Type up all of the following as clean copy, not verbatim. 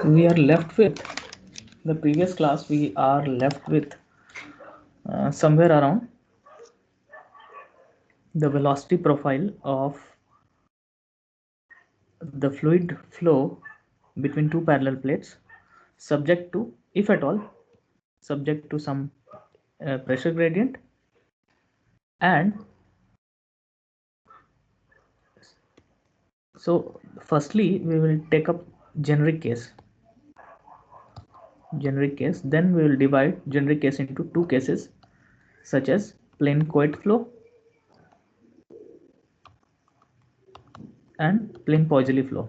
we are left with the previous class. We are left with somewhere around the velocity profile of the fluid flow between two parallel plates, subject to, if at all, subject to some pressure gradient. And so firstly we will take up generic case, then we will divide generic case into two cases, such as plain Couette flow and plain Poiseuille flow.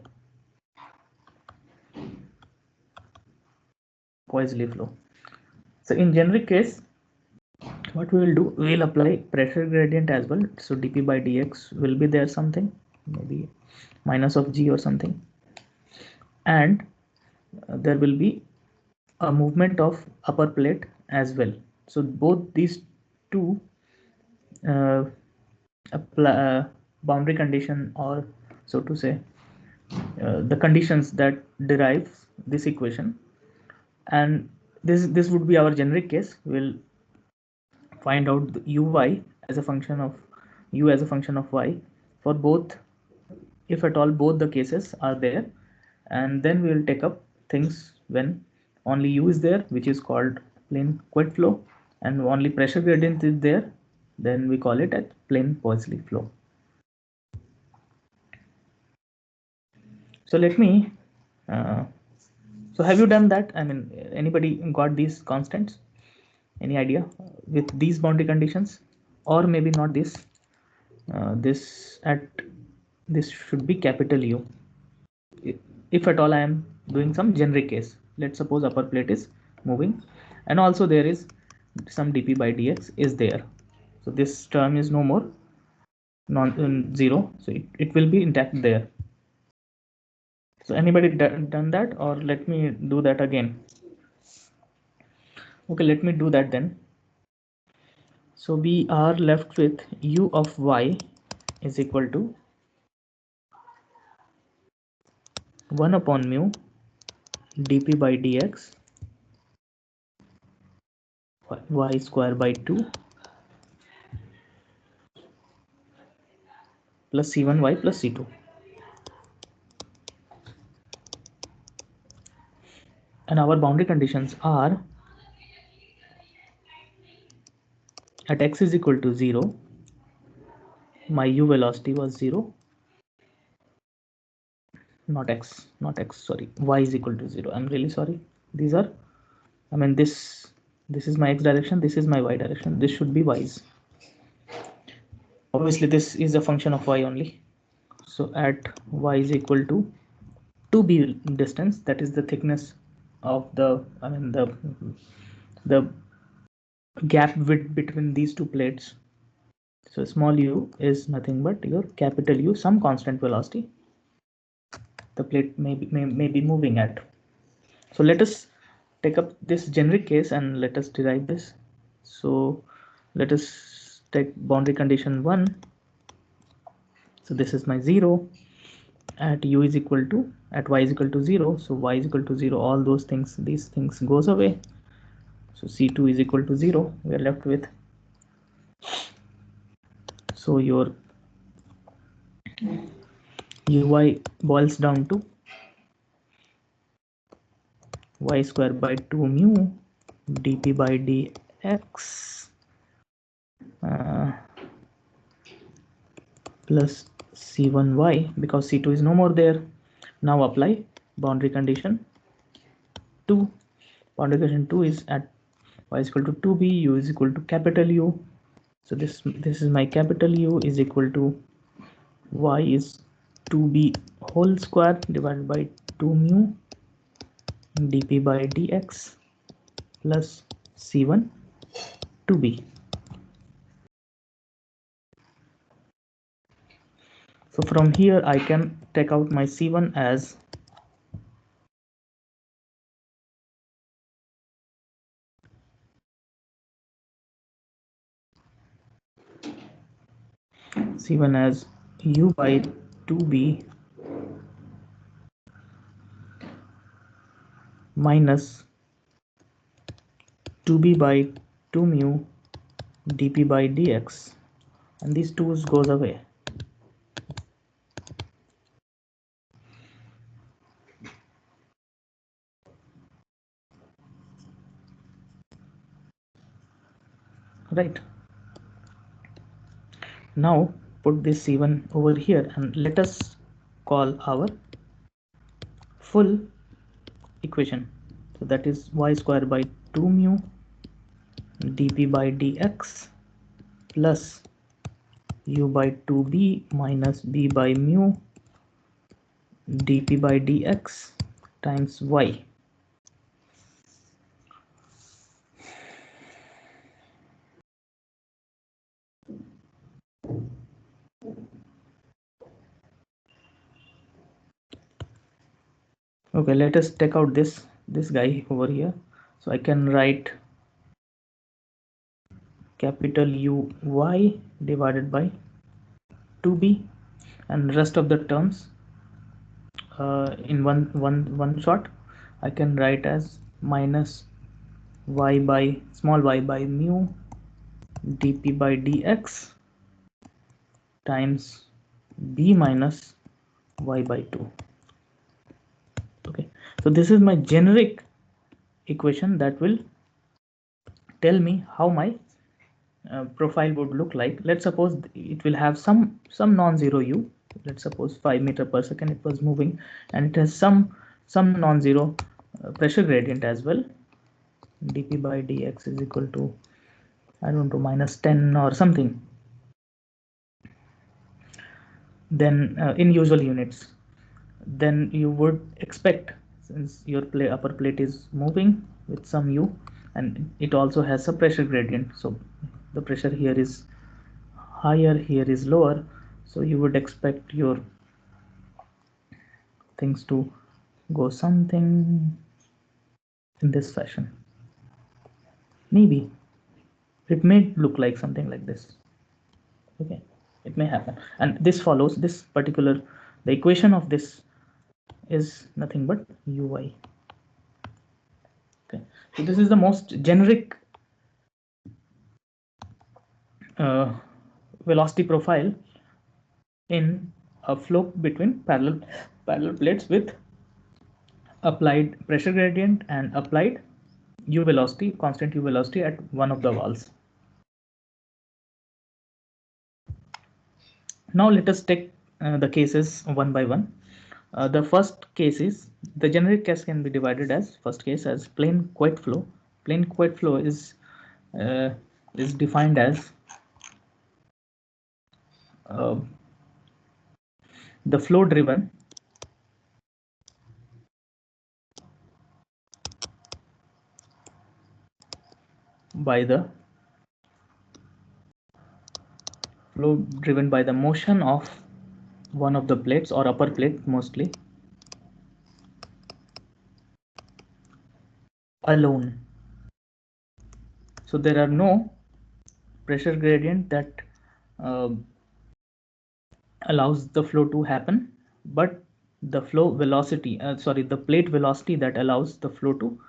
So in generic case, what we will do, we will apply pressure gradient as well. So dp by dx will be there something, maybe minus of g or something, and there will be a movement of upper plate as well. So both these two uh, boundary condition, or so to say, the conditions that derive this equation, and this would be our generic case. We'll find out the uy as a function of u as a function of y for both, if at all both the cases are there. And then we will take up things when only u is there, which is called plain Couette flow, and only pressure gradient is there, then we call it as plain Poiseuille flow. So let me so have you done that? I mean, anybody got these constants? Any idea with these boundary conditions? Or maybe not this. This should be capital U. If at all I am doing some generic case, let's suppose upper plate is moving, and also there is some dp by dx is there. So this term is no more zero, so it will be intact there. So anybody done that, or let me do that again? Okay, let me do that then. So we are left with u of y is equal to 1 upon mu dp by dx y square by 2 plus c1y plus c2. And our boundary conditions are at x is equal to 0, my u velocity was 0, not x, sorry, y is equal to 0. I'm really sorry. These are, I mean, this is my x direction, this is my y direction, this should be y's. Obviously this is a function of y only. So at y is equal to 2b distance, that is the thickness of the, I mean, the gap width between these two plates. So small u is nothing but your capital U, some constant velocity the plate may be moving at. So let us take up this generic case and let us derive this. So let us take boundary condition 1. So this is my 0 at u is equal to, at y is equal to 0. So y is equal to 0, all those things, these things goes away. So c2 is equal to 0. We are left with, so your uy boils down to y square by 2 mu dp by dx plus c1y, because c2 is no more there. Now apply boundary condition 2. Boundary condition 2 is at y is equal to 2b, u is equal to capital U. So this is my capital U is equal to y is 2b whole square divided by 2 mu dp by dx plus c1 2b. So from here I can take out my c1 as c1 as u by 2b minus 2b by 2 mu dp by dx, and these 2's goes away. Right. Now put this C1 over here and let us call our full equation. So that is y square by 2 mu dp by dx plus u by 2b minus b by mu dp by dx times y. Okay, let us take out this guy over here. So I can write capital U y divided by 2b, and rest of the terms in one shot I can write as minus y by small y by mu dp by dx times b minus y by 2. Okay, so this is my generic equation that will tell me how my profile would look like. Let's suppose it will have some non-zero u. Let's suppose 5 meter per second it was moving, and it has some non-zero pressure gradient as well. dp by dx is equal to, I don't know, minus 10 or something. Then in usual units, then you would expect, since your upper plate is moving with some u and it also has a pressure gradient, so the pressure here is higher, here is lower, so you would expect your things to go something in this fashion. Maybe it may look like something like this. Okay, it may happen, and this follows this particular, the equation of this is nothing but uy. Okay, so this is the most generic velocity profile in a flow between parallel plates with applied pressure gradient and applied u velocity, constant u velocity at one of the walls. Now let us take the cases one by one. The first case is, the generic case can be divided as, first case as plain Couette flow. Plain Couette flow is defined as the flow driven by the motion of one of the plates, or upper plate mostly, alone. So there are no pressure gradient that allows the flow to happen, but the flow velocity, the plate velocity that allows the flow to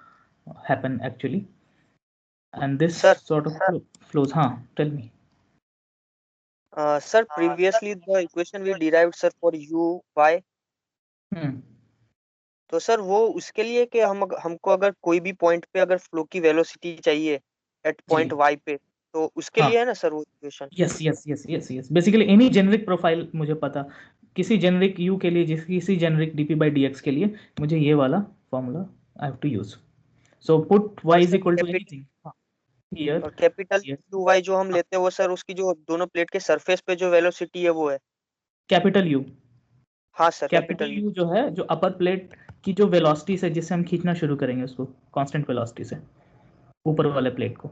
happen actually. And this sort of flows. Tell me. Sir, previously the equation we derived, sir, for u y. तो sir वो उसके लिए कि हमको अगर कोई भी point पे अगर फ्लो की वेलोसिटी चाहिए एट पॉइंट y पे, तो उसके लिए है ना सर वो equation? Yes basically any generic profile मुझे पता, किसी जेनरिक u के लिए, किसी जेनरिक dp by dx के लिए मुझे ये वाला formula I have to use. So put y is equal to anything here, और कैपिटल u y जो हम लेते हैं वो सर उसकी जो दोनों प्लेट के सरफेस पे जो वेलोसिटी है वो है कैपिटल U. हाँ सर, कैपिटल U जो है, जो अपर प्लेट की जो वेलोसिटी से जिससे हम खींचना शुरू करेंगे उसको, कांस्टेंट वेलोसिटी से ऊपर वाले प्लेट को,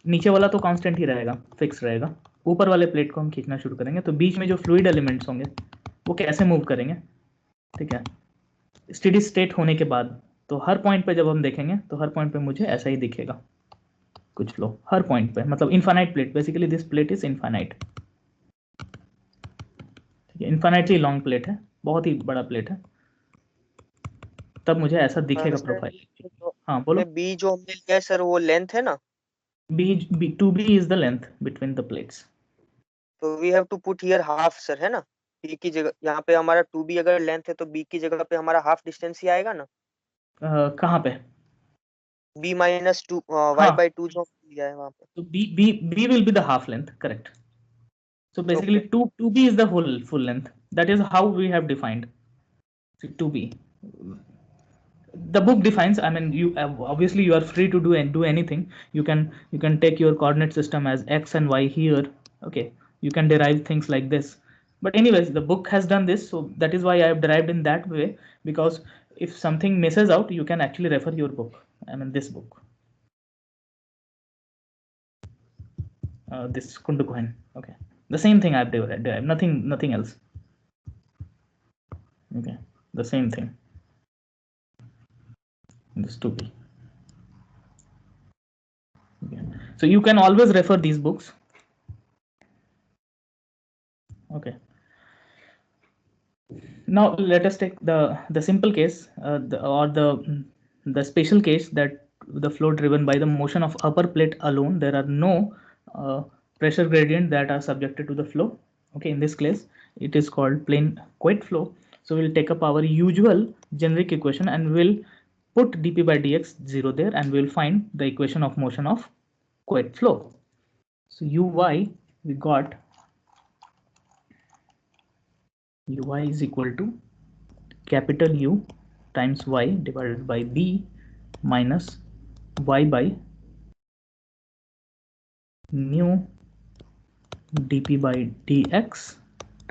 नीचे वाला तो कांस्टेंट ही रहेगा, फिक्स रहेगा, ऊपर वाले प्लेट को हम खींचना शुरू करेंगे, तो बीच में जो फ्लूइड एलिमेंट्स होंगे वो कैसे मूव करेंगे, ठीक है, स्टेडी स्टेट होने के बाद. तो हर पॉइंट पे जब हम देखेंगे तो हर पॉइंट पे मुझे ऐसा ही दिखेगा कुछ फ्लो, हर पॉइंट पे, मतलब infinite plate, basically this plate is infinite, ठीक है, इनफाइनाइटली लॉन्ग प्लेट है, बहुत ही बड़ा प्लेट है. तब मुझे ऐसा दिखेगा सर प्रोफाइल। हाँ बोलो। बी जो हमने लिया है सर वो लेंथ है ना, two B is the length between the plates. तो we have to put here half sir, है ना। बी की जगह यहाँ पे हमारा टू बी अगर लेंथ है तो बी की जगह पे हमारा हाफ डिस्टेंस ही आएगा ना। कहाँ पे? बी माइनस टू वाई हाँ, बाई टू जो हमने लिया है वहाँ पे। तो b will be the half length, correct. So basically okay 2b is the full length. That is how we have defined 2b. The book defines, I mean, you obviously you are free to do anything. You can take your coordinate system as x and y here. Okay, you can derive things like this. But anyways, the book has done this, so that is why I have derived in that way, because if something misses out, you can actually refer your book. I mean this book, this Kundu Cohen. Okay, the same thing I've derived, nothing else. Okay, the same thing. This 2b. Okay. So you can always refer these books. Okay. Now let us take the simple case, or the special case, that the flow driven by the motion of upper plate alone. There are no pressure gradient that are subjected to the flow. Okay, in this case it is called plain Couette flow. So we'll take up our usual generic equation and we'll put dp by dx 0 there, and we'll find the equation of motion of Couette flow. So uy, we got uy is equal to capital U times y divided by b minus y by mu dp by dx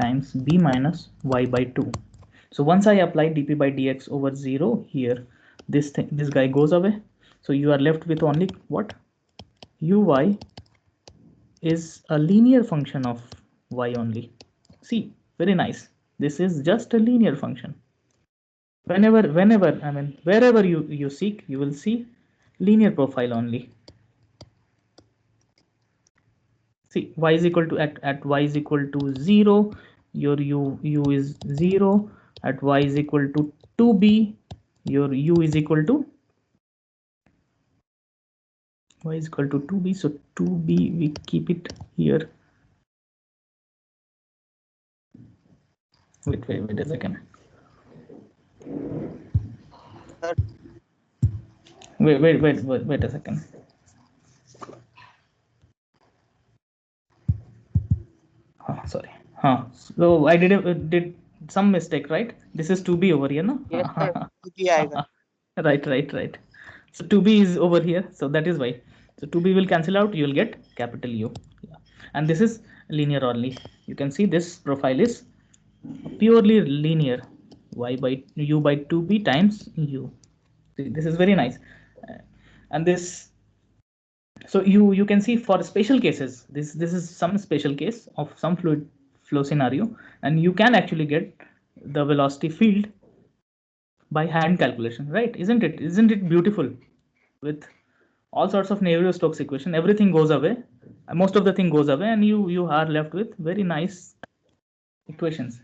times b minus y by 2. So once I apply dp by dx over 0 here, this guy goes away. So you are left with only what? Uy is a linear function of y only. See, very nice. This is just a linear function. Whenever I mean wherever you seek, you will see linear profile only. See, y is equal to, at y is equal to 0, your u is 0. At y is equal to 2b, your u is equal to y is equal to 2b. So 2b, we keep it here. Wait a second. Wait a second. Sorry. So I did some mistake, right? This is 2b over here, no? Yes sir two B आएगा। Right. So 2b is over here, so that is why. So 2b will cancel out, you will get capital U. Yeah. And this is linear only. You can see this profile is purely linear. Y by u by 2b times u. See, this is very nice. And this, so you can see for special cases, this is some special case of some fluid flow scenario, and you can actually get the velocity field by hand calculation, right? Isn't it beautiful? With all sorts of Navier Stokes equation, everything goes away, most of the thing goes away, and you are left with very nice equations.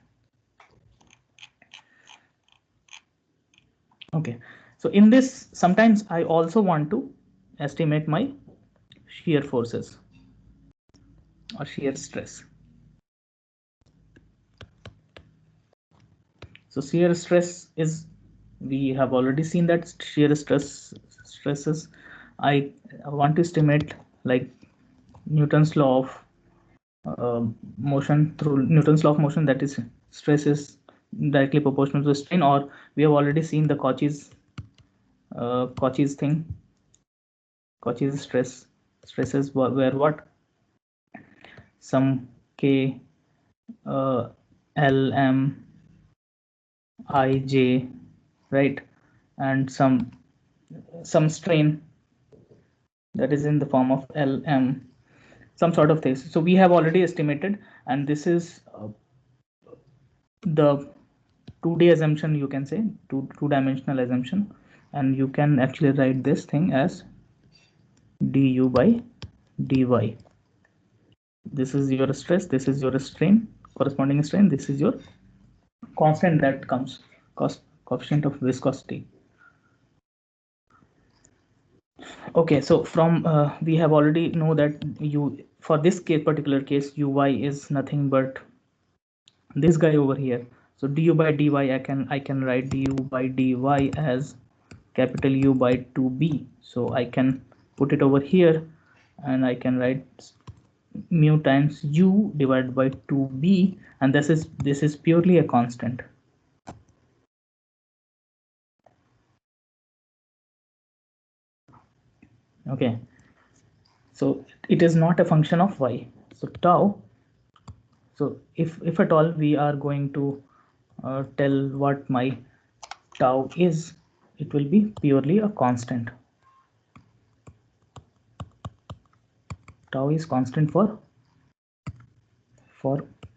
Okay, so in this, sometimes I also want to estimate my shear forces or shear stress. So shear stress is, we have already seen that shear stresses, I want to estimate like Newton's law of motion, through Newton's law of motion, that is stress is directly proportional to strain, or we have already seen the Cauchy's thing. Cauchy's stresses where what, some k l m I j, right, and some strain that is in the form of l m, some sort of things. So we have already estimated, and this is the 2D assumption, you can say two-dimensional assumption, and you can actually write this thing as du by dy. This is your stress, this is your strain, corresponding strain, this is your constant that comes, coefficient of viscosity. Okay, so from we have already know that you, for this case, particular case, uy is nothing but this guy over here. So du by dy, I can write du by dy as capital U by 2b. So I can put it over here, and I can write mu times u divided by 2b, and this is purely a constant. Okay, so it is not a function of y. So tau, so if at all we are going to tell what my tau is, it will be purely a constant. Tau is constant for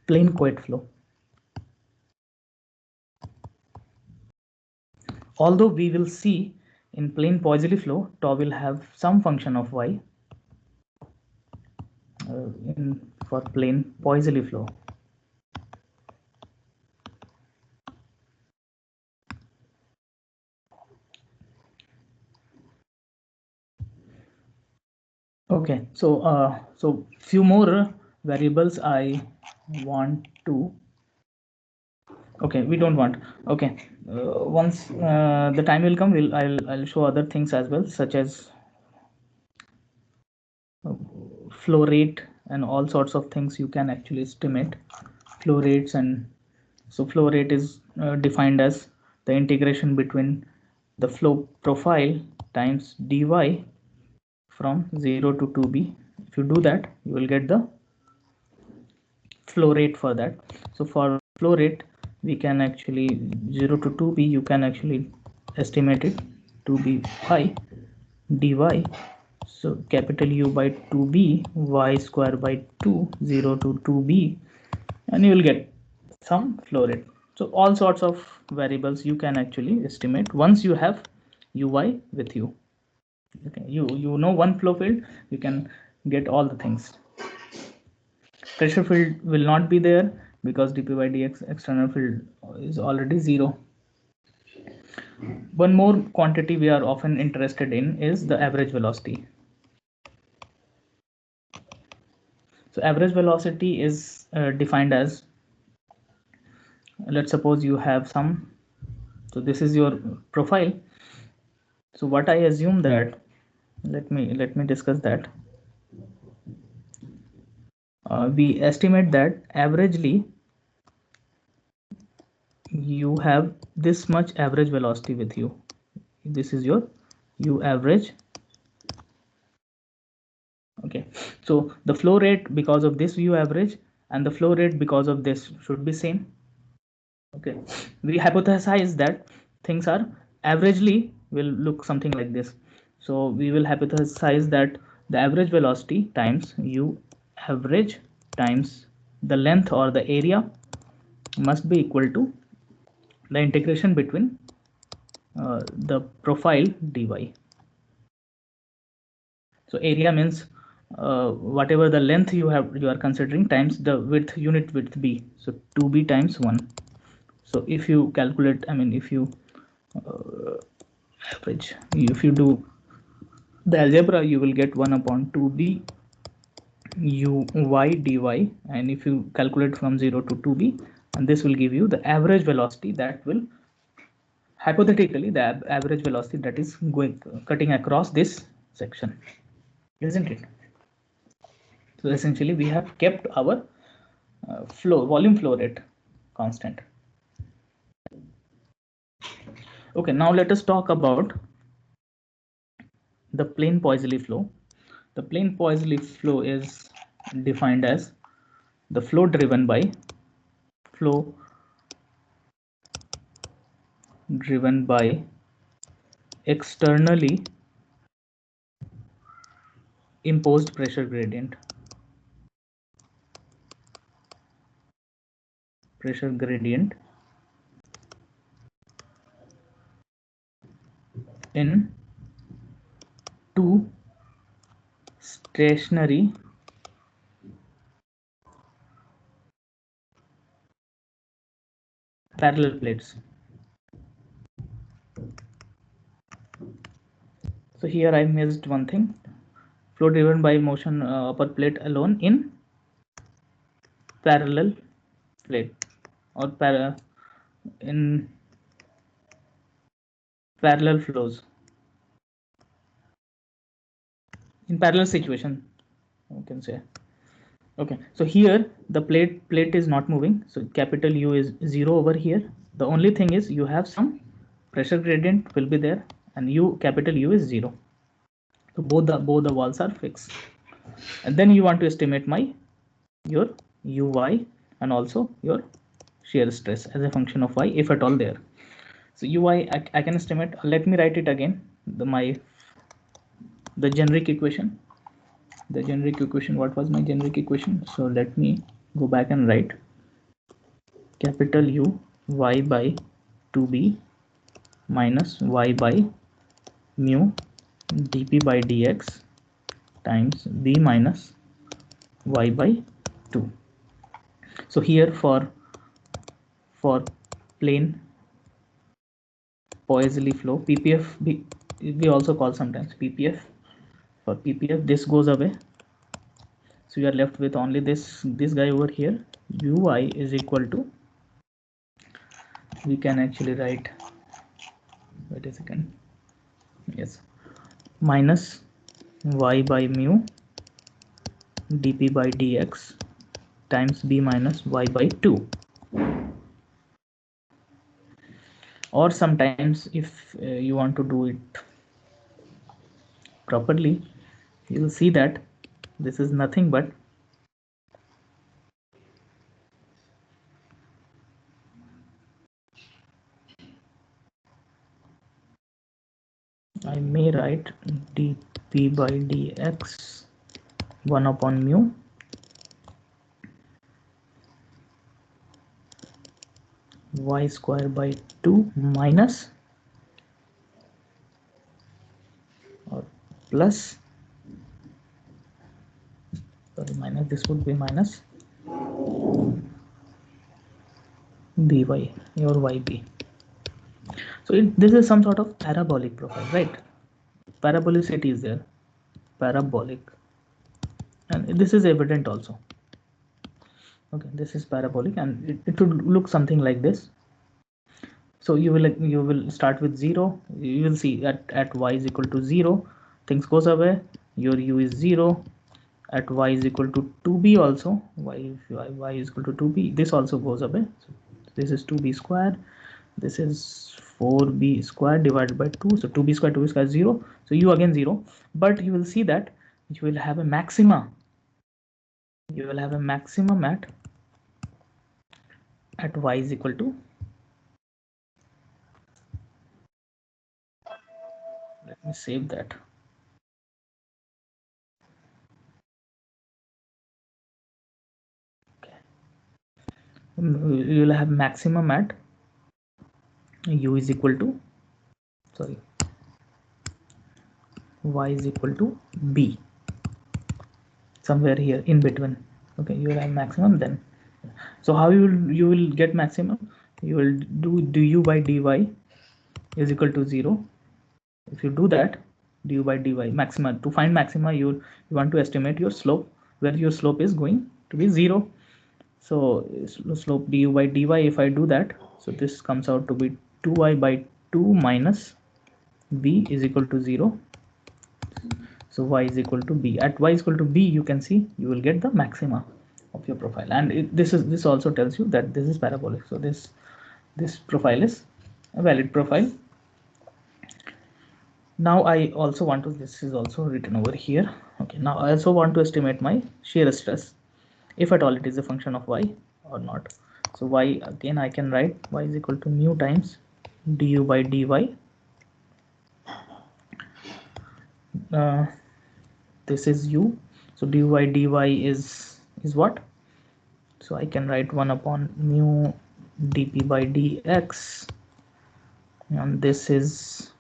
plain Couette flow. Although we will see in plain Poiseuille flow, tau will have some function of y for plain Poiseuille flow. Okay, so few more variables I want to. Okay, we don't want. Okay, once the time will come, I'll show other things as well, such as flow rate and all sorts of things you can actually estimate flow rates. And so flow rate is defined as the integration between the flow profile times dy from 0 to 2b. If you do that, you will get the flow rate for that. So for flow rate, we can actually 0 to 2b, you can actually estimate it to be pi dy. So capital U by 2b y square by 2, 0 to 2b, and you will get some flow rate. So all sorts of variables you can actually estimate once you have uy with you. Okay, you know one flow field, you can get all the things. Pressure field will not be there because dp by dx external field is already 0. One more quantity we are often interested in is the average velocity. So average velocity is defined as, let's suppose you have some, so this is your profile. So what I assume that, let me discuss that. We estimate that averagely you have this much average velocity with you. This is your u average. Okay, so the flow rate because of this u average and the flow rate because of this should be same. Okay, we hypothesize that things are averagely will look something like this. So we will hypothesize that the average velocity times u average times the length or the area must be equal to the integration between the profile dy. So area means whatever the length you are considering times the width, unit width b, so 2b times 1. So if you calculate, I mean, if you average, if you do the algebra, you will get 1 upon 2b uy dy, and if you calculate from 0 to 2b, and this will give you the average velocity that will, hypothetically, the average velocity that is going cutting across this section, isn't it? So essentially we have kept our volume flow rate constant. Okay, now let us talk about the plain Poiseuille flow. The plain Poiseuille flow is defined as the flow driven by externally imposed pressure gradient in two stationary parallel plates. So here I missed one thing. Flow driven by motion upper plate alone in parallel plate or in parallel flows, in parallel situation, you can say. Okay, so here the plate is not moving, so capital U is 0 over here. The only thing is you have some pressure gradient will be there, and U, capital U is 0. So both the walls are fixed, and then you want to estimate your uy and also your shear stress as a function of y, if at all there. So uy I can estimate. Let me write it again. The generic equation. What was my generic equation? So let me go back and write capital U y by 2b minus y by mu dp by dx times b minus y by 2. So here for plane Poiseuille flow, ppf, we also call sometimes ppf. For ppf this goes away, so you are left with only this guy over here. Uy is equal to, we can actually write, wait a second, yes, minus y by mu dp by dx times b minus y by 2. Or sometimes if you want to do it properly, you will see that this is nothing but I may write dp by dx 1 upon mu y square by 2 minus or plus, sorry, minus, this would be minus by or yb. So this is some sort of parabolic profile, right? Parabolicity is there, parabolic, and this is evident also. Okay, this is parabolic, and it would look something like this. So you will start with 0. You will see at y is equal to 0, things goes away, your u is 0. At y is equal to 2b also, y is equal to 2b, this also goes away. So this is 2b square, this is 4b square divided by 2, so 2b square 2b square 0, so u again 0. But you will see that you will have a maxima, at y is equal to, let me save that. Okay, you will have maximum at u is equal to, sorry, y is equal to b, somewhere here in between. Okay, you will have maximum then. So how you will get maximum? You will do du by dy is equal to 0. If you do that, du by dy maxima, to find maxima you want to estimate your slope, where your slope is going to be 0. So slope du by dy, if I do that, so this comes out to be 2y by 2 minus b is equal to 0. So y is equal to b. At y is equal to b, you can see you will get the maxima of your profile, and this also tells you that this is parabolic. So this profile is a valid profile. Now I also want to, this is also written over here. Okay, now I also want to estimate my shear stress, if at all it is a function of y or not. So y, again I can write y is equal to mu times du by dy. This is u, so du by dy is what? So I can write 1 upon mu dp by dx, and this is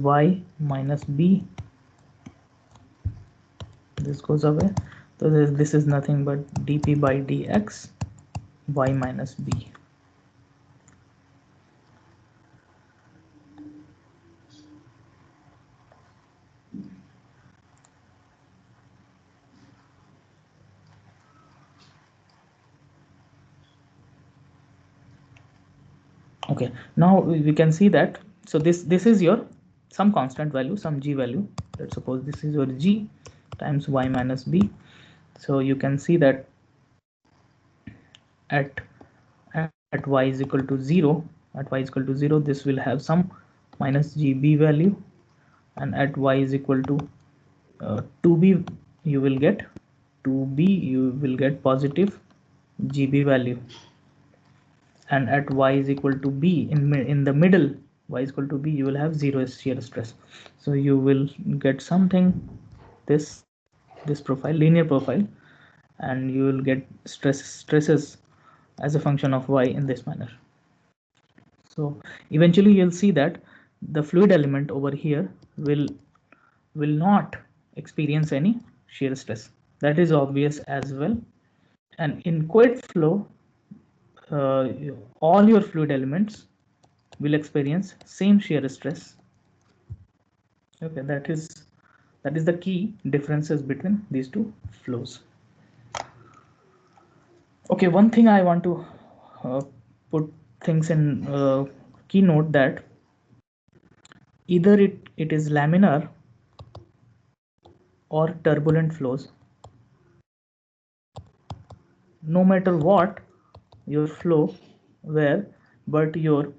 y minus b, this goes away, so this is nothing but dp by dx y minus b. Okay, now we can see that. So this is your some constant value, some g value. Let's suppose this is your g times y minus b. So you can see that at at y is equal to 0, at y is equal to 0, this will have some minus gb value, and at y is equal to 2b, you will get 2b, you will get positive gb value, and at y is equal to b, in the middle, y is equal to b, you will have zero shear stress. So you will get something, this profile, linear profile, and you will get stresses as a function of y in this manner. So eventually you'll see that the fluid element over here will not experience any shear stress. That is obvious as well. And in Couette flow, uh, all your fluid elements will experience same shear stress. Okay, that is the key differences between these two flows. Okay, one thing I want to put things in keynote, that either it is laminar or turbulent flows. No matter what your flow where, but your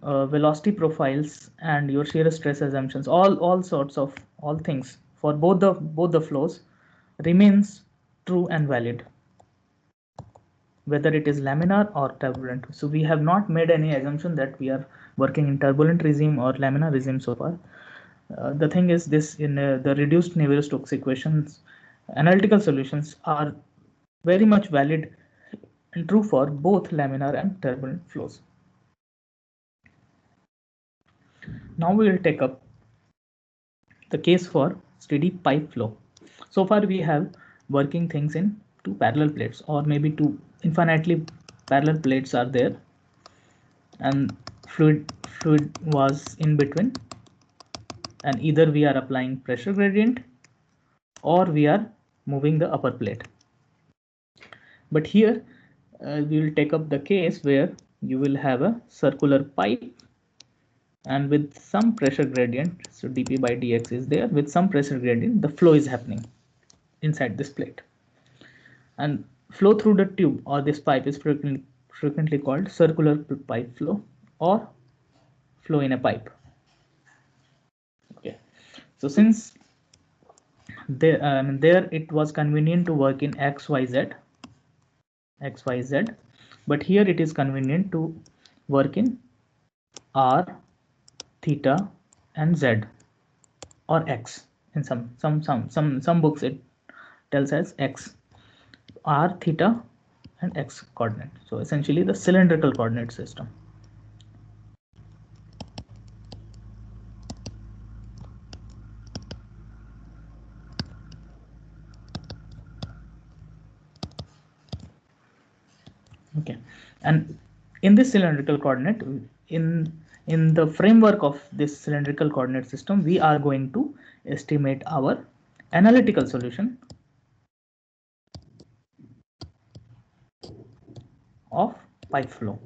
velocity profiles and your shear stress assumptions, all sorts of all things for both the flows remains true and valid, whether it is laminar or turbulent. So we have not made any assumption that we are working in turbulent regime or laminar regime so far. The thing is this, in the reduced Navier Stokes equations, analytical solutions are very much valid and true for both laminar and turbulent flows. Now we will take up the case for steady pipe flow. So far we have working things in two parallel plates, or maybe two infinitely parallel plates are there, and fluid was in between, and either we are applying pressure gradient or we are moving the upper plate. But here we will take up the case where you will have a circular pipe, and with some pressure gradient, so dp by dx is there, with some pressure gradient the flow is happening inside this plate, and flow through the tube or this pipe is frequently called circular pipe flow or flow in a pipe. Okay, so since there it was convenient to work in xyz, but here it is convenient to work in r, theta and z, or x. In some books it tells as x, r, theta and x coordinate. So essentially the cylindrical coordinate system. Okay, and in this cylindrical coordinate, in the framework of this cylindrical coordinate system, we are going to estimate our analytical solution of pipe flow.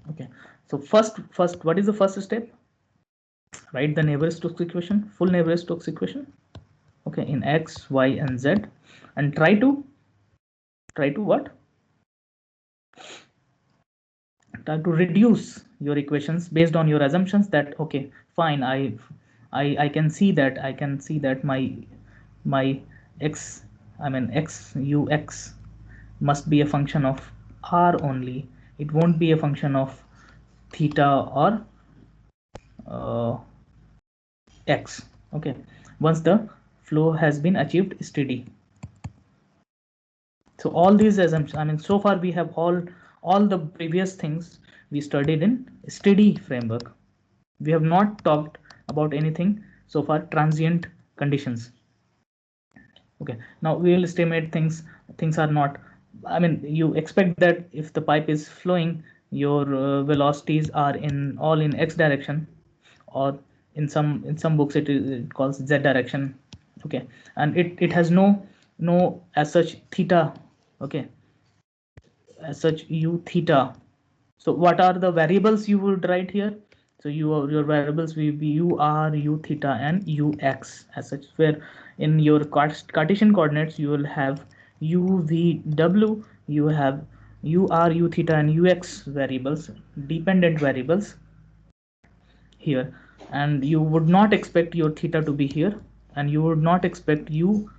Okay, so first what is the first step? Write the Navier Stokes equation, full Navier Stokes equation, okay, in x, y and z, and try to what? Try to reduce your equations based on your assumptions that, okay, fine, I can see that my x, I mean x ux must be a function of r only. It won't be a function of theta or x. Okay, once the flow has been achieved steady. So all these assumptions, I mean, so far we have all the previous things we studied in steady framework. We have not talked about anything so far transient conditions. Okay, now we will estimate things are not, I mean, you expect that if the pipe is flowing, your velocities are in all in x direction, or in some books it calls z direction. Okay, and it has no as such theta, okay, as such u theta. So what are the variables you would write here? So your variables will be u r, u theta, and u x as such. Where in your Cartesian coordinates you will have u v w, you have u r, u theta, and u x variables, dependent variables here, and you would not expect your theta to be here, and you would not expect u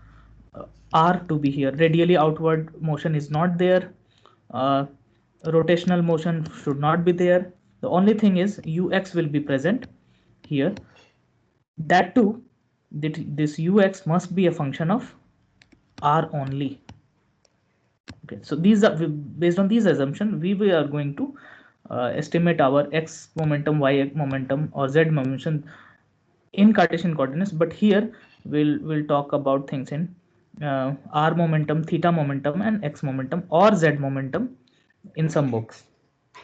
r to be here. Radially outward motion is not there. uh, Rotational motion should not be there. The only thing is ux will be present here. That too, this ux must be a function of r only. Okay, so these are, based on these assumptions, we are going to estimate our x momentum, y momentum, or z momentum in Cartesian coordinates. But here we'll talk about things in r momentum, theta momentum, and x momentum or z momentum in some books.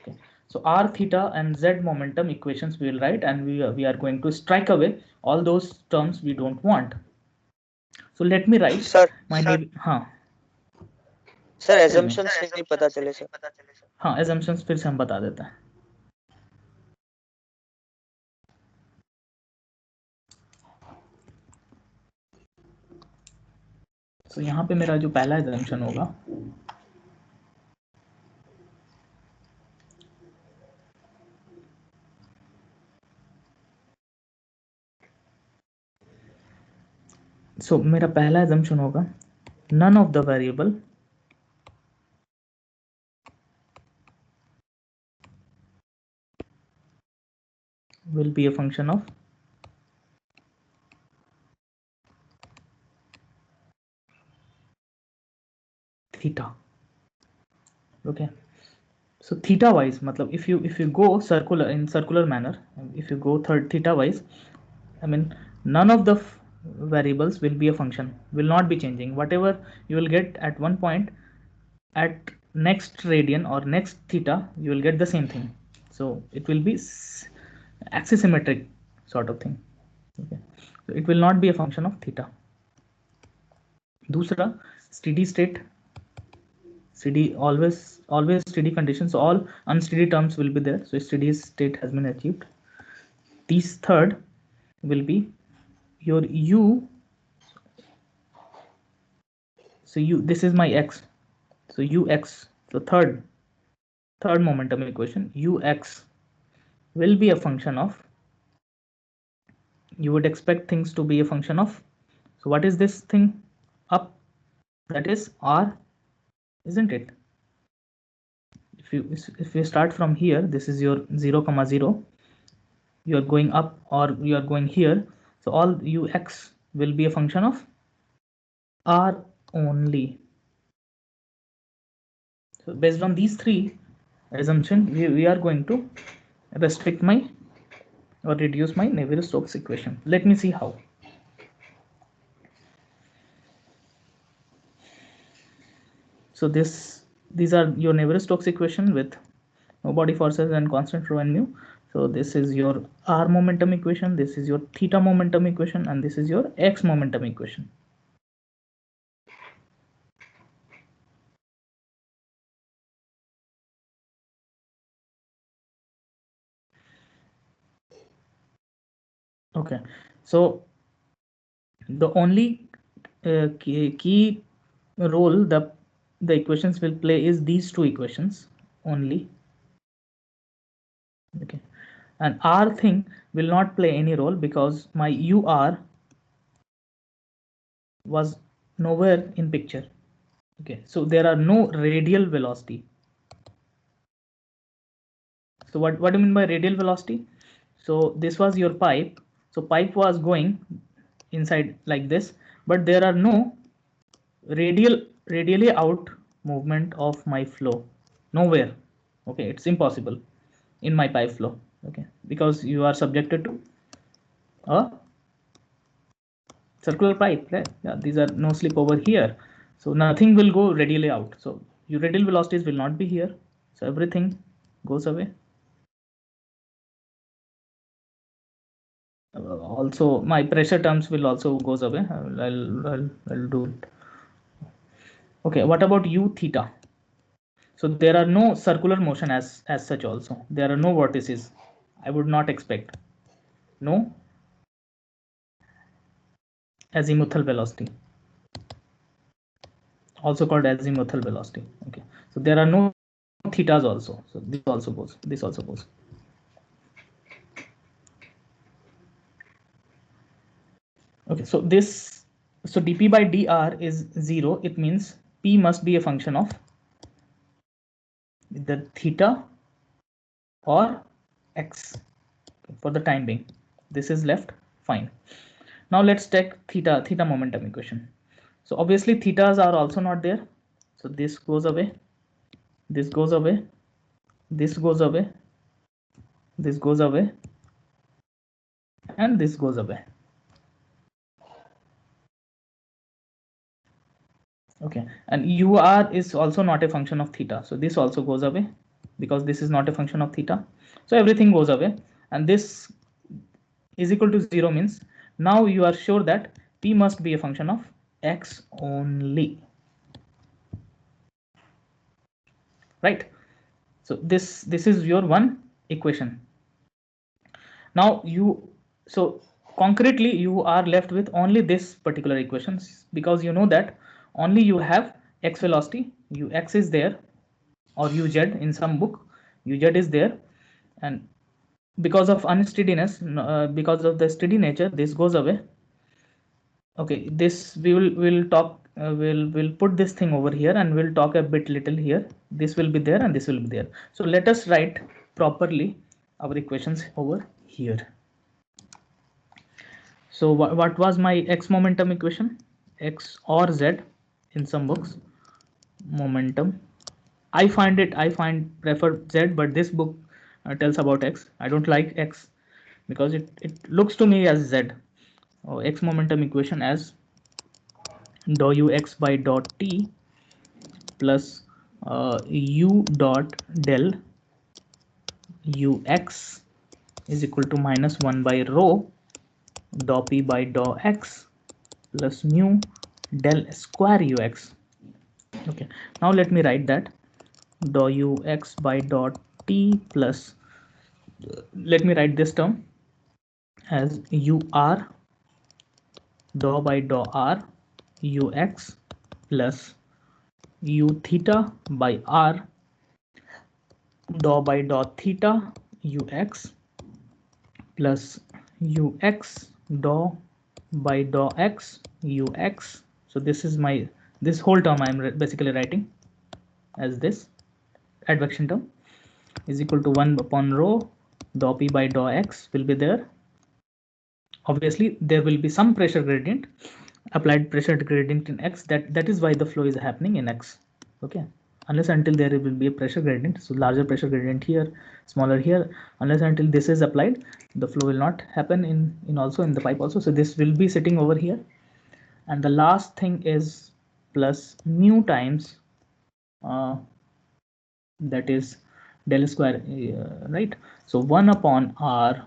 Okay. So r, theta, and z momentum equations we will write, and we are going to strike away all those terms we don't want. So let me write my name. हाँ sir tell me. assumptions नहीं पता चले sir. हाँ assumptions फिर से हम बता देते हैं. So यहाँ पे मेरा जो पहला assumption होगा, so मेरा पहला assumption होगा none of the variable will be a function of theta. Okay. So theta wise, matlab if you go circular in circular manner, if you go theta wise, I mean none of the variables will be a function, will not be changing. Whatever you will get at one point, at next radian or next theta, you will get the same thing. So it will be axisymmetric sort of thing. Okay. So it will not be a function of theta. दूसरा steady state, always steady conditions, so all unsteady terms will be there, so steady state has been achieved. This third will be your u, so this is my x, so ux, so third momentum equation, ux will be a function of, you would expect things to be a function of, so what is this thing up, that is r, isn't it? If you start from here, this is your 0, 0, you are going up or you are going here, so all ux will be a function of r only. So based on these three assumptions, we are going to restrict my or reduce my Navier Stokes equation. Let me see how. So these are your Navier Stokes equation with no body forces and constant rho and mu. So this is your r momentum equation, this is your theta momentum equation, and this is your x momentum equation. Okay, so the only key role the equations will play is these two equations only. Okay, and r thing will not play any role because my ur was nowhere in picture. Okay, so there are no radial velocity. So what do you mean by radial velocity? So this was your pipe, so pipe was going inside like this, but there are no radially out movement of my flow, nowhere. Okay, it's impossible in my pipe flow. Okay, because you are subjected to a circular pipe, right? Yeah, these are no slip over here, so nothing will go radially out, so your radial velocities will not be here, so everything goes away. Also my pressure terms will also goes away. I'll do it. Okay, what about u theta? So there are no circular motion as such also. There are no vortices. I would not expect. No azimuthal velocity, also called azimuthal velocity. Okay, so there are no thetas also. So this also goes. This also goes. Okay, so this, so dp by dr is 0. It means p must be a function of the theta or x. For the time being, this is left fine. Now let's take theta momentum equation. So obviously thetas are also not there. So this goes away, this goes away, this goes away, this goes away, and this goes away. Okay, and ur is also not a function of theta, so this also goes away because this is not a function of theta. So everything goes away, and this is equal to 0 means now you are sure that p must be a function of x only, right? So this is your one equation. Now so concretely you are left with only this particular equations, because you know that only you have x velocity, ux is there, or uz in some book, uz is there, and because of unsteadiness, because of the steady nature, this goes away. Okay, this we'll talk, we'll put this thing over here and we'll talk a bit little here. This will be there and this will be there. So let us write properly our equations over here. So what was my x momentum equation? X or z in some books. Momentum. I find prefer z, but this book tells about x. I don't like x because it looks to me as z. X momentum equation as dou ux by dot t plus u dot del ux is equal to minus 1 by rho dou p by dou x plus mu del square ux. Okay, now let me write that dou ux by dot t plus, let me write this term as ur dou by dou r ux plus u theta by r dou by dou theta ux plus ux dou by dou x ux. So this is my, this whole term I am basically writing as this advection term is equal to 1 upon rho dou p by dou x will be there. Obviously there will be some pressure gradient, applied pressure gradient in x, that is why the flow is happening in x. Okay, unless until there will be a pressure gradient, so larger pressure gradient here, smaller here, unless until this is applied, the flow will not happen in also in the pipe also. So this will be sitting over here, and the last thing is plus mu times that is del square, right? So 1 upon r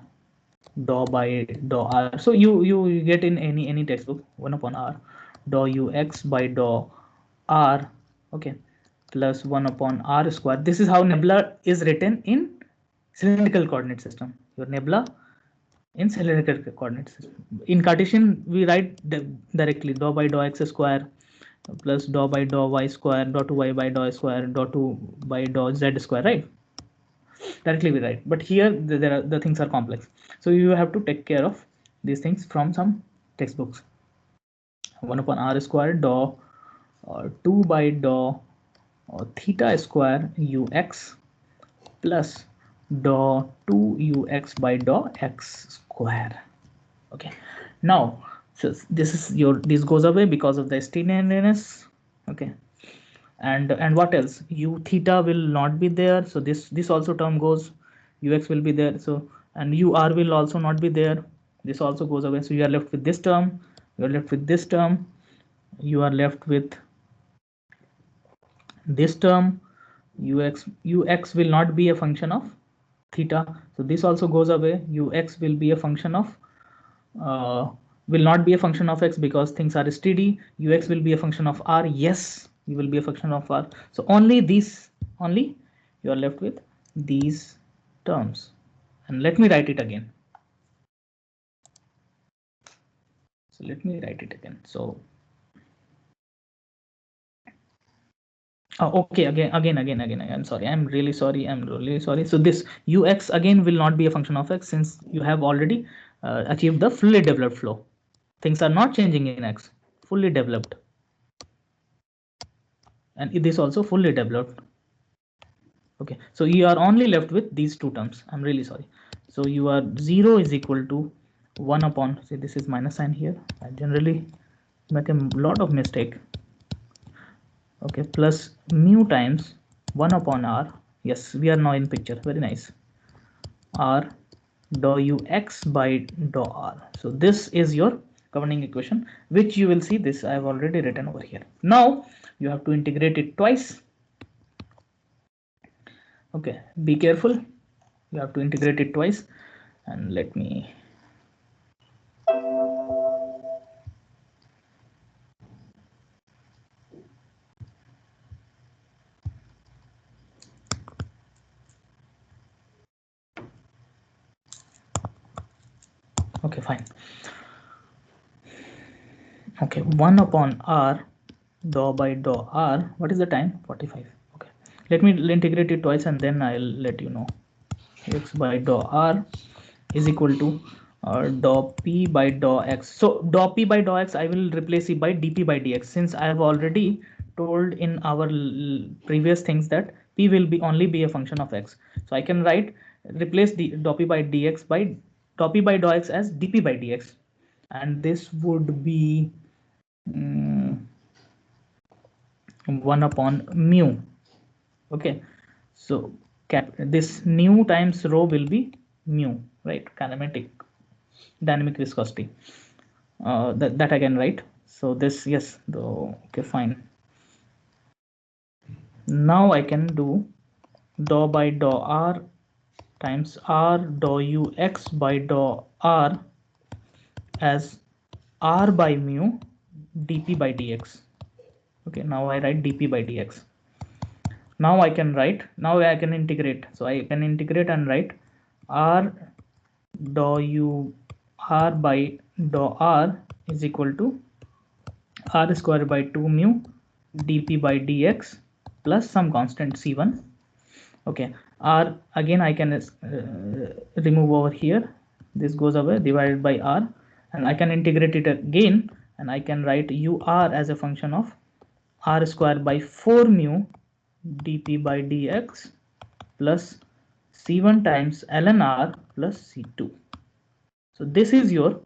dou by dou r. So you get in any textbook 1 upon r dou ux by dou r, okay, plus 1 upon r square. This is how nebula is written in cylindrical coordinate system. Your nebula in cylindrical coordinate system. In Cartesian we write directly dou by dou x square plus dou by dou y square dou 2y by dou square dou 2 by dou z square, right? Directly we write, but here the things are complex, so you have to take care of these things from some textbooks. 1 upon r square dou 2 by dou theta square ux plus dou 2 ux by dou x square. Okay, now so this is your, this goes away because of the steadiness. Okay, and what else, u theta will not be there, so this also term goes, ux will be there, so and ur will also not be there, this also goes away. So you are left with this term, you are left with this term, you are left with this term, ux will not be a function of theta, so this also goes away. Ux will be a function of will not be a function of x because things are steady. Ux will be a function of r, yes, you will be a function of r. So only these only you are left with these terms. And let me write it again. So let me write it again. So okay, again. I'm sorry. I'm really sorry. So this ux again will not be a function of x, since you have already achieved the fully developed flow. Things are not changing in x, fully developed, and it is also fully developed. Okay, so you are only left with these two terms. I'm really sorry. So you are 0 is equal to 1 upon, say this is minus sign here. I generally make a lot of mistake. Okay, plus mu times 1 upon r. Yes, we are now in picture. Very nice. R dou ux by dou r. So this is your governing equation, which you will see this I have already written over here. Now you have to integrate it twice. Okay, be careful. You have to integrate it twice, and let me okay, fine. Okay, 1 upon r dou by dou r. What is the time? 45. Okay, let me integrate it twice and then I'll let you know. X by dou r is equal to dou p by dou x. So dou p by dou x I will replace it by dp by dx, since I have already told in our previous things that p will be only be a function of x. So I can replace the dou p by dx by dou p by dou x as dp by dx, and this would be 1 upon mu. Okay, so this nu times rho will be mu, right? Dynamic viscosity. That I can write. So this, yes, though. Okay, fine. Now I can do dou by dou r times r dou ux by dou r as r by mu dp by dx. Okay, now I write dp by dx. Now I can integrate. So I can integrate and write r dou u r by dou r is equal to r square by 2 mu dp by dx plus some constant c1. Okay, r again I can remove over here. This goes away, divided by r, and I can integrate it again, and I can write ur as a function of r square by 4 mu dp by dx plus c1 times ln r plus c2. So this is your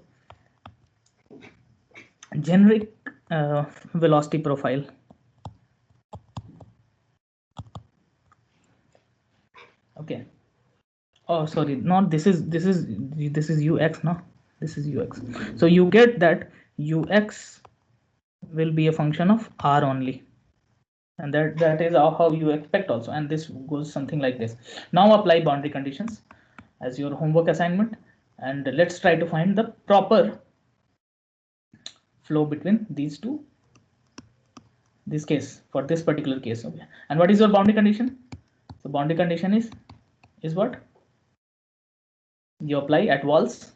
generic velocity profile. Okay, oh sorry, not this is ux. No, this is ux. So you get that ux will be a function of r only, and that is how you expect also, and this goes something like this. Now apply boundary conditions as your homework assignment, and let's try to find the proper flow between these two, this case, for this particular case. Okay, and what is your boundary condition? So boundary condition is what you apply at walls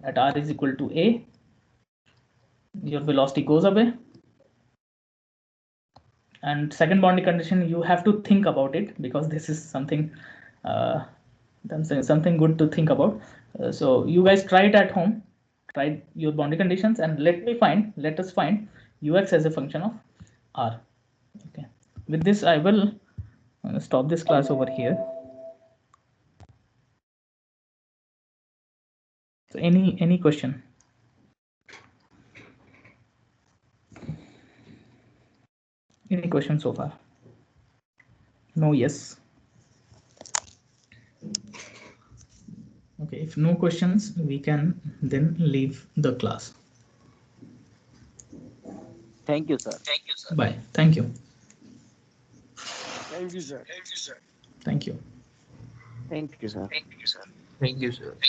at r is equal to a. Your velocity goes away, and second boundary condition, you have to think about it, because this is something something good to think about. So you guys try it at home, try your boundary conditions, and let us find ux as a function of r. Okay, with this I will stop this class over here. So any question? Any question so far? No? Yes? Okay, if no questions, we can then leave the class. Thank you, sir. Bye. Thank you. Thank you, sir. Thank you. Thank you, sir. Thank you, sir.